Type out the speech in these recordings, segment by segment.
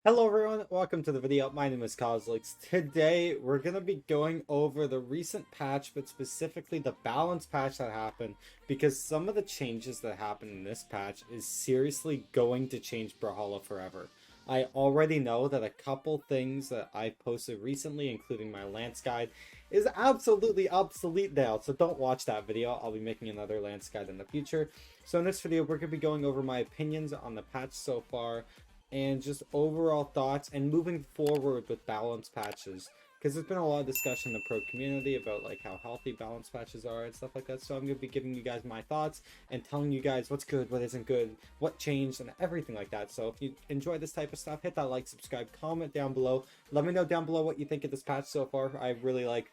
Hello everyone, welcome to the video. My name is Cosolix. Today we're going to be going over the recent patch, but specifically the balance patch that happened, because some of the changes that happened in this patch is seriously going to change Brawlhalla forever. I already know that a couple things that I posted recently, including my Lance guide, is absolutely obsolete now, so don't watch that video. I'll be making another Lance guide in the future. So in this video, we're going to be going over my opinions on the patch so far, and just overall thoughts and moving forward with balance patches, because there's been a lot of discussion in the pro community about like how healthy balance patches are and stuff like that. So I'm going to be giving you guys my thoughts and telling you guys what's good, what isn't good, what changed, and everything like that. So if you enjoy this type of stuff, hit that like, subscribe, comment down below. Let me know down below what you think of this patch so far. I really like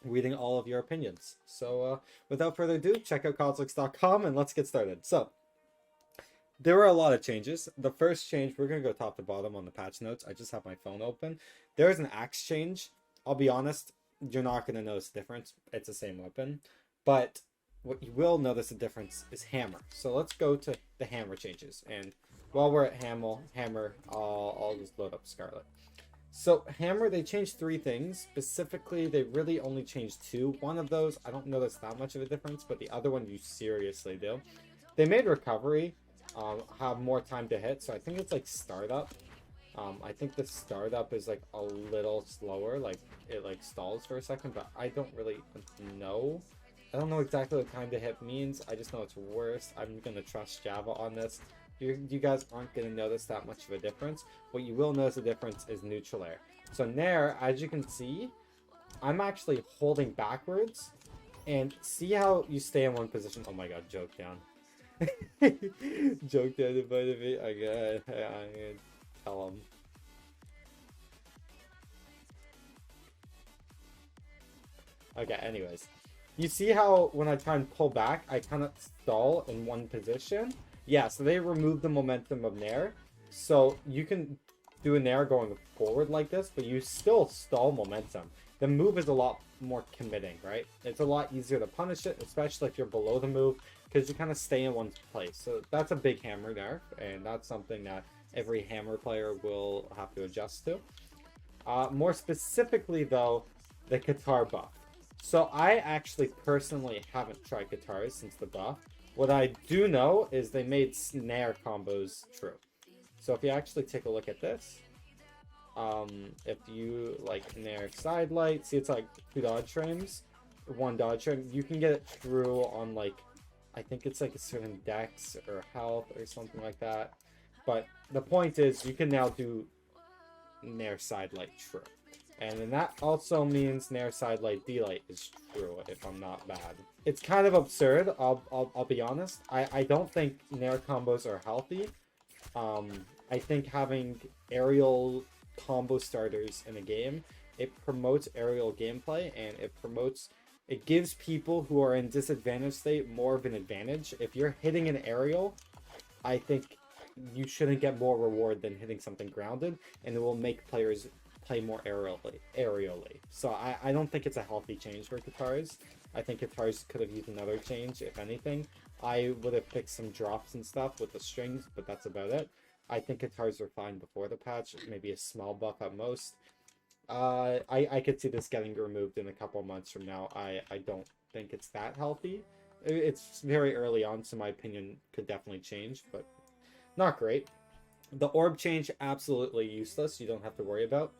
reading all of your opinions. So without further ado, check out Cosolix.com and let's get started. So there were a lot of changes. The first change, we're going to go top to bottom on the patch notes. I just have my phone open. There is an axe change. I'll be honest, you're not going to notice the difference. It's the same weapon. But what you will notice the difference is hammer. So let's go to the hammer changes. And while we're at hammer, I'll just load up Scarlet. So hammer, they changed three things. Specifically, they really only changed two. One of those, I don't notice that much of a difference, but the other one you seriously do. They made recovery have more time to hit, so I think it's like startup. I think the startup is like a little slower, like it like stalls for a second, but I don't really know. I don't know exactly what time to hit means. I just know it's worse. I'm gonna trust Java on this. You guys aren't gonna notice that much of a difference. What you will notice a difference is neutral air. So Nair, as you can see, I'm actually holding backwards, and see how you stay in one position. Oh my god, joke down. Joke that invited me. I'm gonna tell him. Okay, anyways. You see how when I try and pull back, I kind of stall in one position? Yeah, so they removed the momentum of Nair. So you can do a Nair going forward like this, but you still stall momentum. The move is a lot more committing, right? It's a lot easier to punish it, especially if you're below the move, because you kind of stay in one place. So that's a big hammer nerf, and that's something that every hammer player will have to adjust to. More specifically, though, the Katar buff. So I actually personally haven't tried Katars since the buff. What I do know is they made snare combos true. So if you actually take a look at this, if you like Nair side light, see it's like 2 dodge frames, 1 dodge frame, you can get it through on like, I think it's like a certain dex or health or something like that. But the point is you can now do Nair side light true. And then that also means Nair side light D light is true, if I'm not bad. It's kind of absurd, I'll be honest. I don't think Nair combos are healthy. I think having aerial combo starters in a game, it promotes aerial gameplay, and it gives people who are in disadvantaged state more of an advantage. If you're hitting an aerial, I think you shouldn't get more reward than hitting something grounded, and it will make players play more aerially. So I don't think it's a healthy change for Katars. I think Katars could have used another change, if anything. I would have fixed some drops and stuff with the strings, but that's about it. I think Katars were fine before the patch, maybe a small buff at most. I could see this getting removed in a couple months from now. I don't think it's that healthy. It's very early on, so my opinion could definitely change, but not great. The orb change, absolutely useless. You don't have to worry about.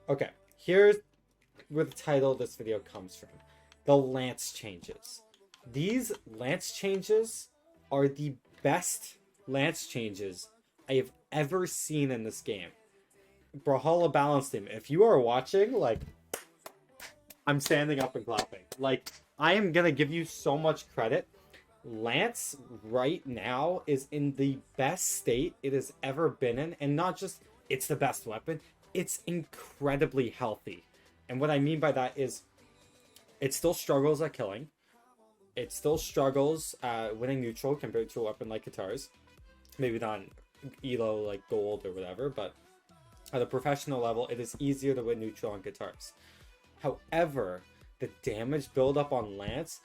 Okay, here's where the title of this video comes from. The Lance changes. These Lance changes are the best Lance changes I have ever seen in this game. Brawlhalla Balance Team, if you are watching, like, I'm standing up and clapping. Like, I am gonna give you so much credit. Lance right now is in the best state it has ever been in, and not just it's the best weapon, it's incredibly healthy. And what I mean by that is it still struggles at killing, it still struggles at winning neutral compared to a weapon like Katars. Maybe not elo like gold or whatever, but at a professional level it is easier to win neutral on Katars. However, the damage buildup on Lance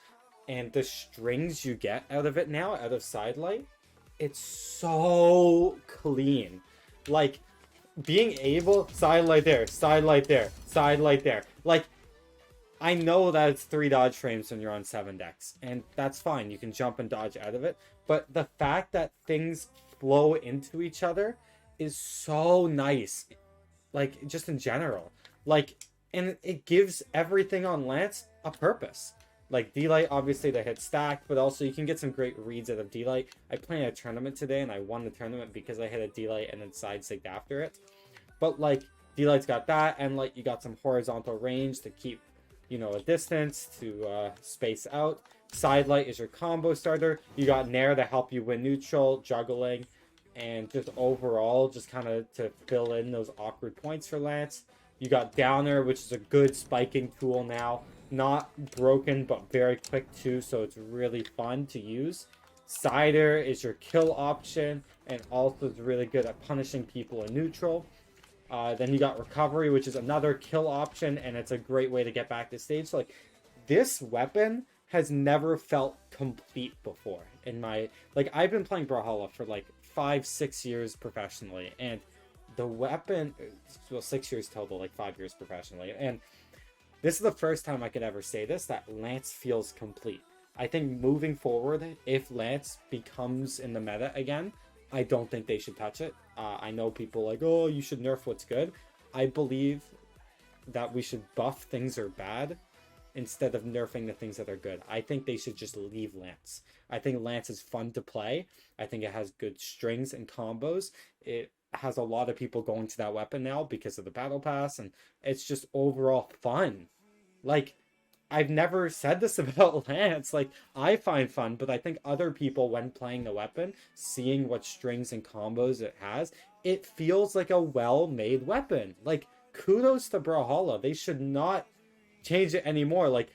and the strings you get out of it now, out of sidelight, it's so clean. Like, being able side light there, side light there, side light there. Like, I know that it's 3 dodge frames when you're on 7 decks, and that's fine. You can jump and dodge out of it. But the fact that things flow into each other is so nice. Like, just in general. Like, and it gives everything on Lance a purpose. Like, D-Light, obviously, they hit stack, but also you can get some great reads out of D-Light. I played a tournament today, and I won the tournament because I hit a D-Light and then side sigged after it. But, like, D-Light's got that, and, like, you got some horizontal range to keep, you know, a distance to space out. Side light is your combo starter. You got Nair to help you win neutral, juggling, and just overall, just kind of to fill in those awkward points for Lance. You got Downer, which is a good spiking tool now. Not broken, but very quick too, so it's really fun to use. Cider is your kill option, and also is really good at punishing people in neutral. Then you got Recovery, which is another kill option, and it's a great way to get back to stage. So, like, this weapon has never felt complete before. In my, like, I've been playing Brawlhalla for like 5-6 years professionally, and the weapon, well, 6 years total, like 5 years professionally, and this is the first time I could ever say this, that Lance feels complete. I think moving forward, if Lance becomes in the meta again, I don't think they should touch it. I know people like, oh, you should nerf what's good. I believe that we should buff things that are bad instead of nerfing the things that are good. I think they should just leave Lance. I think Lance is fun to play. I think it has good strings and combos. It has a lot of people going to that weapon now because of the battle pass, and it's just overall fun. Like, I've never said this about Lance. Like, I find fun, but I think other people, when playing the weapon, seeing what strings and combos it has, it feels like a well-made weapon. Like, kudos to Brawlhalla. They should not change it anymore. Like,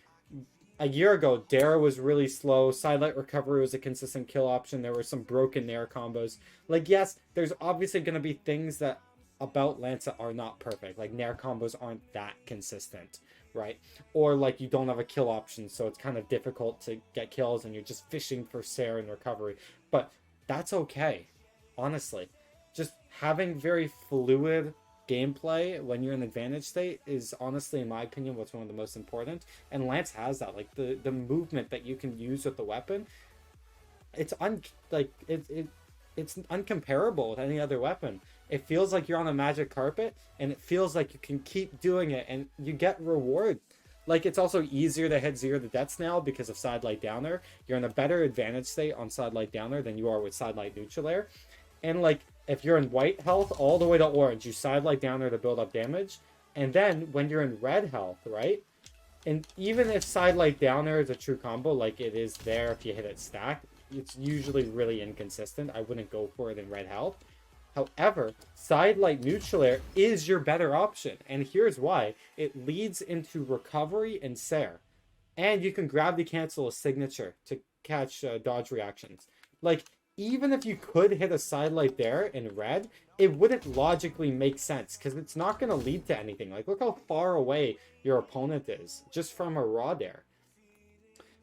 a year ago, Dara was really slow. Sidelight Recovery was a consistent kill option. There were some broken Nair combos. Like, yes, there's obviously going to be things that about Lance that are not perfect. Like, Nair combos aren't that consistent, right? Or, like, you don't have a kill option, so it's kind of difficult to get kills, and you're just fishing for Sarah and Recovery. But that's okay, honestly. Just having very fluid gameplay when you're in advantage state is honestly, in my opinion, what's one of the most important. And Lance has that. Like, the movement that you can use with the weapon, it's it's uncomparable with any other weapon. It feels like you're on a magic carpet, and it feels like you can keep doing it, and you get reward. Like, it's also easier to hit 0 to deaths now because of Sidelight Downer. You're in a better advantage state on Sidelight Downer than you are with Sidelight Neutral Air. And, like, if you're in white health all the way to orange, you Sidelight Downer to build up damage. And then, when you're in red health, right? And even if Sidelight Downer is a true combo, like it is there if you hit it stacked, it's usually really inconsistent. I wouldn't go for it in red health. However, Sidelight Neutral Air is your better option, and here's why. It leads into Recovery and Sair. And you can gravity cancel a signature to catch dodge reactions. Like, even if you could hit a Sidelight there in red, it wouldn't logically make sense, because it's not going to lead to anything. Like, look how far away your opponent is, just from a raw dare.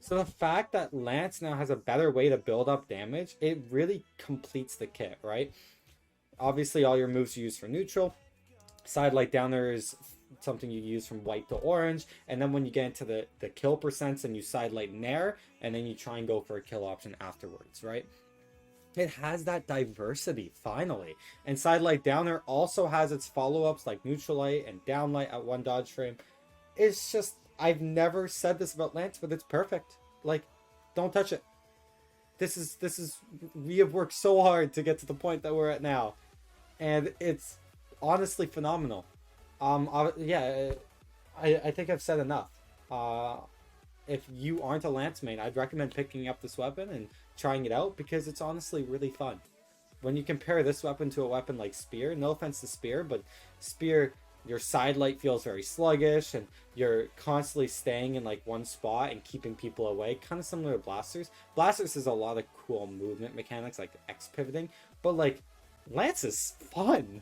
So the fact that Lance now has a better way to build up damage, it really completes the kit, right? Obviously, all your moves you use for neutral. Sidelight Downer is something you use from white to orange. And then when you get into the kill percents, and you Sidelight Nair, and then you try and go for a kill option afterwards, right? It has that diversity, finally. And Sidelight Downer also has its follow-ups like Neutral Light and Downlight at 1 dodge frame. It's just, I've never said this about Lance, but it's perfect. Like, don't touch it. This is, we have worked so hard to get to the point that we're at now. And it's honestly phenomenal. Yeah, I think I've said enough. If you aren't a Lance main, I'd recommend picking up this weapon and trying it out, because it's honestly really fun. When you compare this weapon to a weapon like Spear, no offense to Spear, but Spear, your sidelight feels very sluggish, and you're constantly staying in like one spot and keeping people away, kind of similar to Blasters. Blasters is a lot of cool movement mechanics like X pivoting, but like Lance is fun.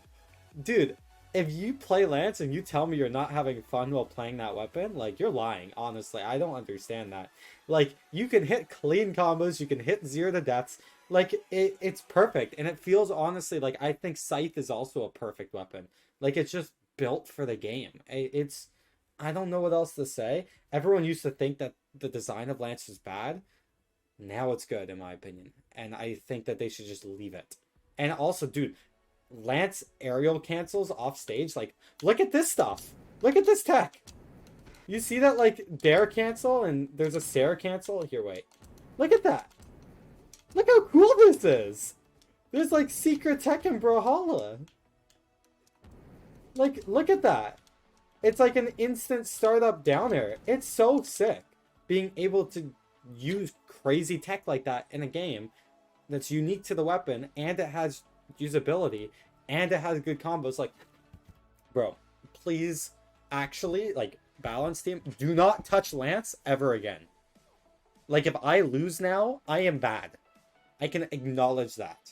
Dude, if you play Lance and you tell me you're not having fun while playing that weapon, like, you're lying, honestly. I don't understand that. Like, you can hit clean combos, you can hit 0 to deaths. Like, it's perfect. And it feels, honestly, like, I think Scythe is also a perfect weapon. Like, it's just built for the game. It's, I don't know what else to say. Everyone used to think that the design of Lance was bad. Now it's good, in my opinion. And I think that they should just leave it. And also, dude, Lance aerial cancels off stage. Like, look at this stuff. Look at this tech. You see that, like, dare cancel and there's a Sarah cancel? Here, wait. Look at that. Look how cool this is. There's, like, secret tech in Brawlhalla. Like, look at that. It's like an instant startup down air. It's so sick. Being able to use crazy tech like that in a game that's unique to the weapon, and it has usability, and it has good combos. Like, bro, please, actually, like, balance team, do not touch Lance ever again. Like, if I lose now, I am bad. I can acknowledge that.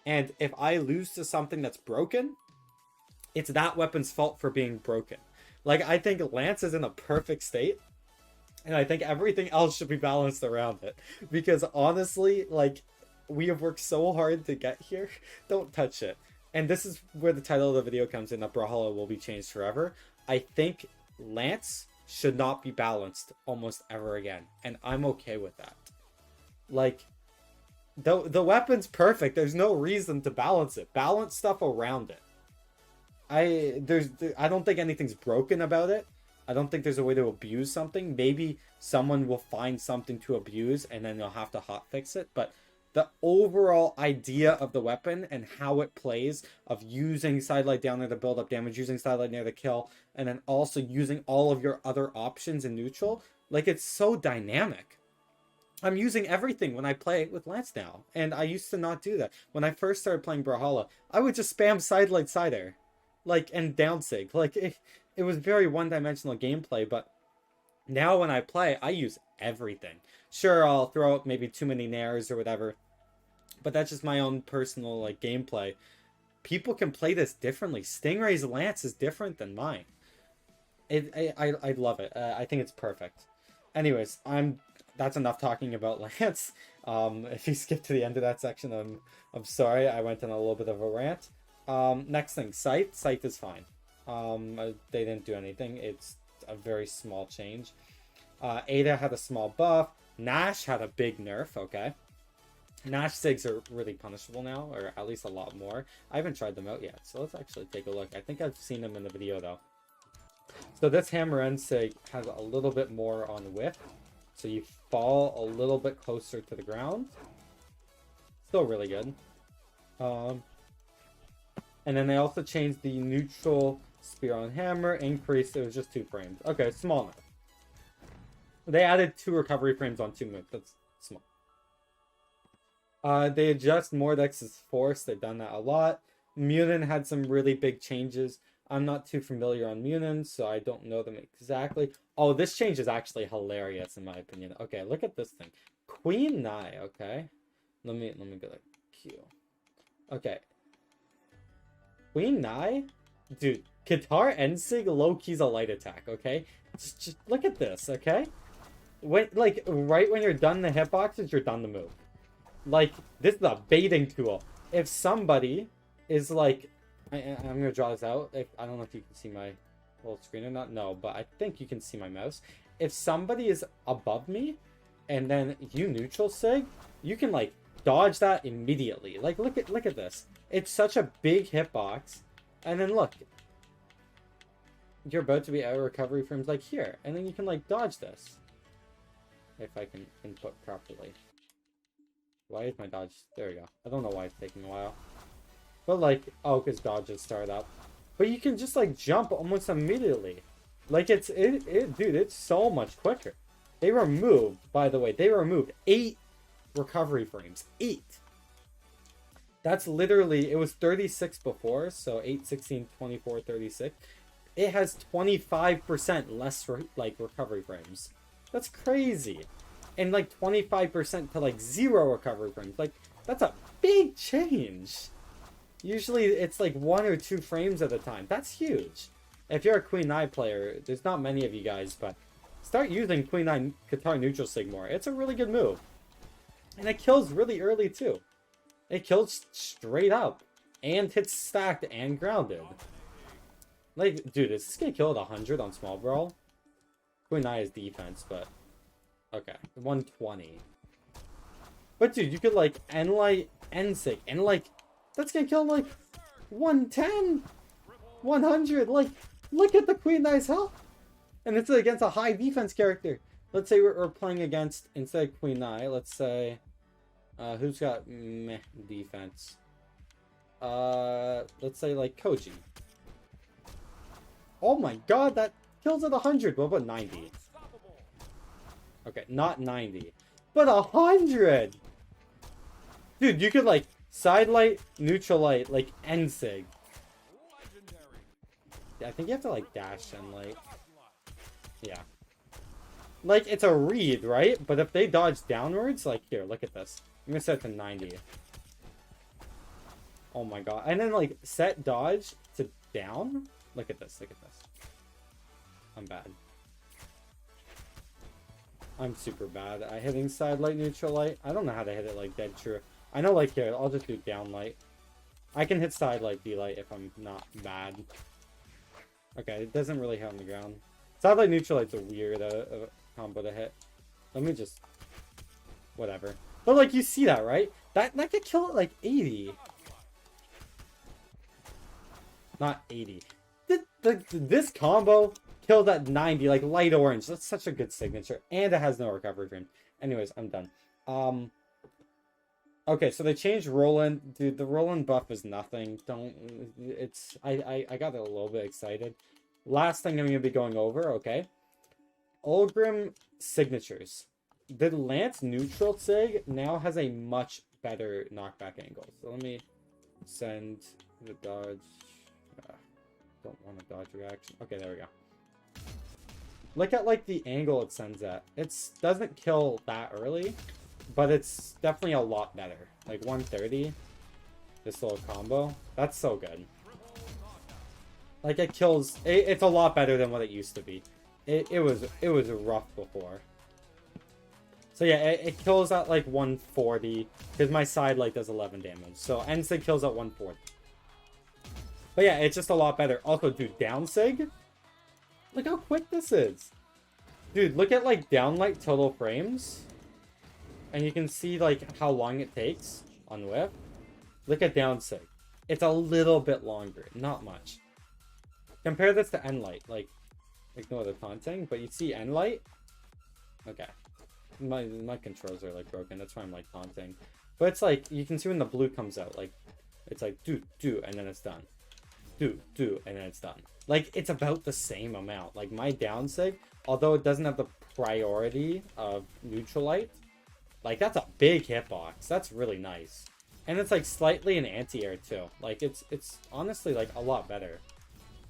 And if I lose to something that's broken, it's that weapon's fault for being broken. Like, I think Lance is in a perfect state, and I think everything else should be balanced around it. Because honestly, like, we have worked so hard to get here. Don't touch it. And this is where the title of the video comes in, that Brawlhalla will be changed forever. I think Lance should not be balanced almost ever again. And I'm okay with that. Like, the weapon's perfect. There's no reason to balance it. Balance stuff around it. I don't think anything's broken about it. I don't think there's a way to abuse something. Maybe someone will find something to abuse and then they'll have to hotfix it. But the overall idea of the weapon and how it plays, of using sidelight down there to build up damage, using sidelight near the kill, and then also using all of your other options in neutral, like, it's so dynamic. I'm using everything when I play with Lance now, and I used to not do that. When I first started playing Brawlhalla, I would just spam sidelight side air, like, and down sig. Like, it was very one-dimensional gameplay, but now when I play, I use everything. Sure, I'll throw out maybe too many nairs or whatever, but that's just my own personal, like, gameplay. People can play this differently. Stingray's Lance is different than mine. I love it. I think it's perfect. Anyways, that's enough talking about Lance. If you skip to the end of that section, I'm sorry. I went on a little bit of a rant. Next thing, Scythe. Scythe is fine. They didn't do anything. It's a very small change. Ada had a small buff. Nash had a big nerf, okay. Nash sigs are really punishable now, or at least a lot more. I haven't tried them out yet, so let's actually take a look. I think I've seen them in the video, though. So this hammer end sig has a little bit more on whiff. So you fall a little bit closer to the ground. Still really good. And then they also changed the neutral spear on hammer. Increased, it was just 2 frames. Okay, small enough. They added 2 recovery frames on 2 moves. That's small. They adjust Mordex's force. They've done that a lot. Munin had some really big changes. I'm not too familiar on Munin, so I don't know them exactly. Oh, this change is actually hilarious in my opinion. Okay, look at this thing. Queen Nai, okay. Let me go to Q. Okay. Queen Nai? Dude, Katar Ensig low-key's a light attack, okay? Just look at this, okay? When, like, right when you're done the hitboxes, you're done the move. Like, this is a baiting tool. If somebody is like... I'm gonna draw this out. I don't know if you can see my little screen or not. No, but I think you can see my mouse. If somebody is above me, and then you neutral sig, you can, like, dodge that immediately. Like, look at this. It's such a big hitbox. And then look. You're about to be out of recovery frames, like, here. And then you can, like, dodge this. If I can input properly. Why is my dodge... There we go. I don't know why it's taking a while. But, like, oh, because dodges start up. But you can just, like, jump almost immediately. Like, dude, it's so much quicker. They removed, by the way, 8 recovery frames. 8. That's literally, it was 36 before, so 8, 16, 24, 36. It has 25% less, recovery frames. That's crazy. And, like, 25% to, like, 0 recovery frames. Like, that's a big change. Usually it's like 1 or 2 frames at a time. That's huge. If you're a Queen Nai player, there's not many of you guys, but start using Queen Nai Katar neutral sig more. It's a really good move. And it kills really early too. It kills straight up. And hits stacked and grounded. Like, dude, is this gonna kill at 100 on small brawl? Queen Eye is defense, but... Okay, 120. But dude, you could like N-Light, N-Sig, and like... That's gonna kill like 110! 100! Like, look at the Queen Eye's health! And it's against a high defense character. Let's say we're playing against, instead of Queen Eye, let's say... who's got meh defense? Let's say like Koji. Oh my god, that kills at 100. What about 90? Okay, not 90, but 100. Dude, you could like side light, neutral light, like N-Sig. Yeah, I think you have to like dash and like, yeah. Like it's a read, right? But if they dodge downwards, like here, look at this. I'm gonna set it to 90. Oh my god. And then like set dodge to down. Look at this, look at this. I'm bad. I'm super bad at hitting side light, neutral light. I don't know how to hit it like dead true. I know like here, I'll just do down light. I can hit side light, D light if I'm not bad. Okay, it doesn't really hit on the ground. Side light, neutral light's a weird combo to hit. Let me just... Whatever. But like you see that, right? That could kill it like 80. Not 80. This combo killed at 90, like light orange. That's such a good signature. And it has no recovery frame. Anyways, I'm done. Okay, so they changed Roland. Dude, the Roland buff is nothing. I got a little bit excited. Last thing I'm going to be going over, okay? Ulgrim signatures. The Lance neutral sig now has a much better knockback angle. So let me send the dodge. Don't want a dodge reaction. Okay, there we go. Look at like the angle it sends at. It doesn't kill that early, but it's definitely a lot better. Like 130, this little combo. That's so good. Like it kills. It's a lot better than what it used to be. It was rough before. So yeah, it kills at like 140 because my side light does 11 damage. So N-Sig kills at 140. But yeah, it's just a lot better. Also, dude, down sig. Look how quick this is. Dude, look at like downlight total frames. And you can see like how long it takes on whip. Look at down sig. It's a little bit longer, not much. Compare this to N-Light. Like no other taunting, but you see N-Light. Okay. My controls are like broken, that's why I'm like taunting. But it's like, you can see when the blue comes out, like, it's like, do, and then it's done. Do, and then it's done. Like, it's about the same amount. Like, my down sig, although it doesn't have the priority of neutral light, like, that's a big hitbox. That's really nice. And it's, like, slightly an anti-air, too. Like, it's honestly, like, a lot better.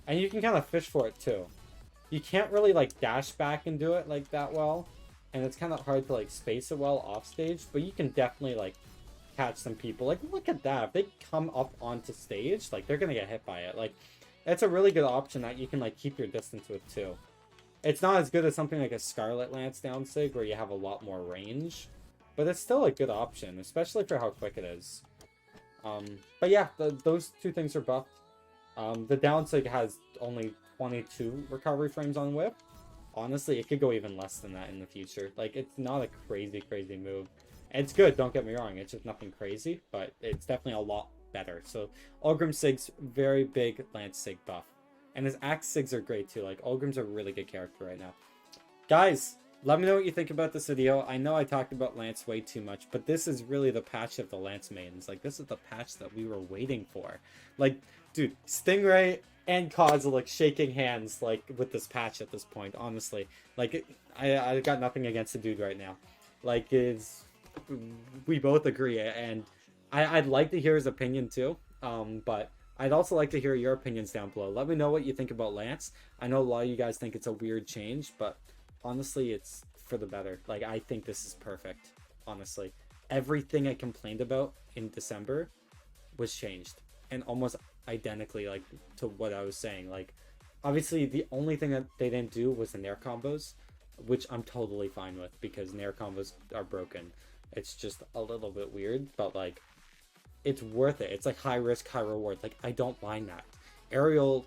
And you can kind of fish for it, too. You can't really, like, dash back and do it, like, that well. And it's kind of hard to, like, space it well off stage. But you can definitely, like, catch some people. Like, look at that. If they come up onto stage, like, they're gonna get hit by it. Like, it's a really good option that you can, like, keep your distance with, too. It's not as good as something like a Scarlet Lance down sig, where you have a lot more range. But it's still a good option, especially for how quick it is. But yeah, those two things are buffed. The down sig has only 22 recovery frames on whip. Honestly, it could go even less than that in the future. Like, it's not a crazy move. It's good, don't get me wrong. It's just nothing crazy, but it's definitely a lot better. So, Ulgrim Sig's very big Lance Sig buff. And his Axe Sigs are great too. Like, Ulgrim's a really good character right now. Guys, let me know what you think about this video. I know I talked about Lance way too much, but this is really the patch of the Lance mains. Like, this is the patch that we were waiting for. Like, dude, Stingray and Cosolix shaking hands, like, with this patch at this point, honestly. Like, I got nothing against the dude right now. Like, we both agree, and I'd like to hear his opinion too, but I'd also like to hear your opinions down below. Let me know what you think about Lance. I know a lot of you guys think it's a weird change, but honestly, it's for the better. Like, I think this is perfect, honestly. Everything I complained about in December was changed, and almost identically, like, to what I was saying. Like, obviously, the only thing that they didn't do was the Nair combos, which I'm totally fine with, because Nair combos are broken. It's just a little bit weird, but, like, it's worth it. It's like high risk, high reward. Like, I don't mind that. Aerial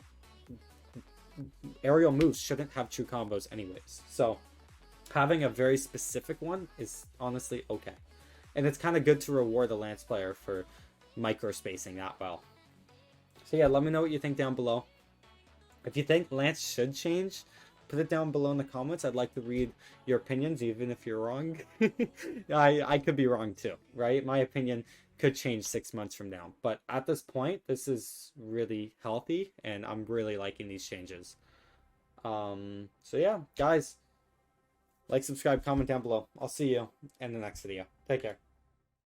moves shouldn't have true combos anyways. So having a very specific one is honestly okay. And it's kind of good to reward the Lance player for micro spacing that well. So yeah, let me know what you think down below. If you think Lance should change, put it down below in the comments. I'd like to read your opinions, even if you're wrong. I could be wrong too, right? My opinion could change 6 months from now. But at this point, this is really healthy, and I'm really liking these changes. So yeah, guys, like, subscribe, comment down below. I'll see you in the next video. Take care.